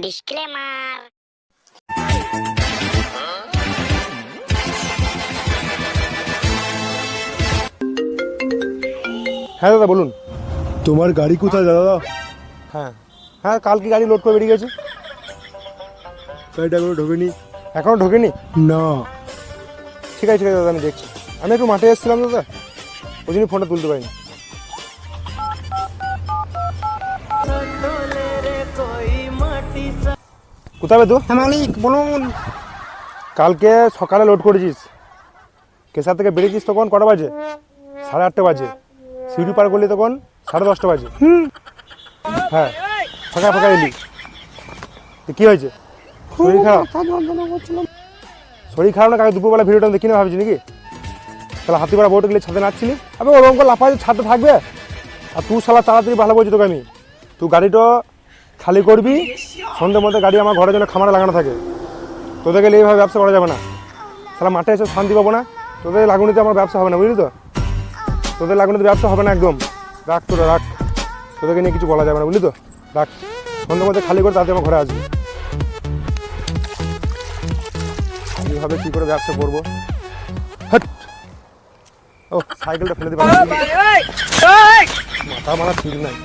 Disclaimer. হ্যাঁ দাদা বলুন। তোমার গাড়ি কোথায় দাদা? হ্যাঁ হ্যাঁ, কালকে গাড়ি লোড করে বেরিয়ে গেছে। গাড়িটা এখনো ঢোকেনি? এখনও ঢোকেনি? না। ঠিক আছে ঠিক আছে দাদা, আমি দেখছি। আমি একটু মাঠে এসেছিলাম দাদা, ওই জন্য ফোনটা তুলতে পারিনি। কোথায় তুই? মালিক বলুন। কালকে সকালে লোড করেছিস, কেসার থেকে বেরিয়েছিস তখন কটা বাজে? 8:30 বাজে। সিউড়ি পার করলি তখন 10:30 বাজে। হ্যাঁ, ফাঁকা ফাঁকা এলি। কী হয়েছে? শরীর খারাপ? শরীর খারাপ না, কালকে দুপুরবেলা ভিডিওটা দেখি না ভাবছি নাকি? তাহলে হাতিপাড়া বোটে গেলে ছাদে নাচছিলি? আবে ওরকম করে লাফাতে ছাদে থাকবে? আর তুই শালা তাড়াতাড়ি ভালো বলছি তোকে আমি, তুই গাড়িটা খালি করবি, সন্ধ্যের মধ্যে গাড়ি আমার ঘরের জন্য খামারে লাগানো থাকে। তোদের গেলে এইভাবে ব্যবসা করা যাবে না। শালা মাঠে এসে শান্তি পাবো না। তোদের লাগুনিতে আমার ব্যবসা হবে না, বুঝলি তো? তোদের লাগুনিতে ব্যবসা হবে না একদম। রাখ তোরা রাখ, তোদেরকে নিয়ে কিছু বলা যাবে না, বুঝলি তো? রাখ, সন্ধ্যের মধ্যে খালি করে তাড়াতাড়ি আমার ঘরে আসবি। এইভাবে কী করে ব্যবসা করবো? হট! ও সাইকেলটা ফেলে দিবা, মাথা মারা ঠিক নাই।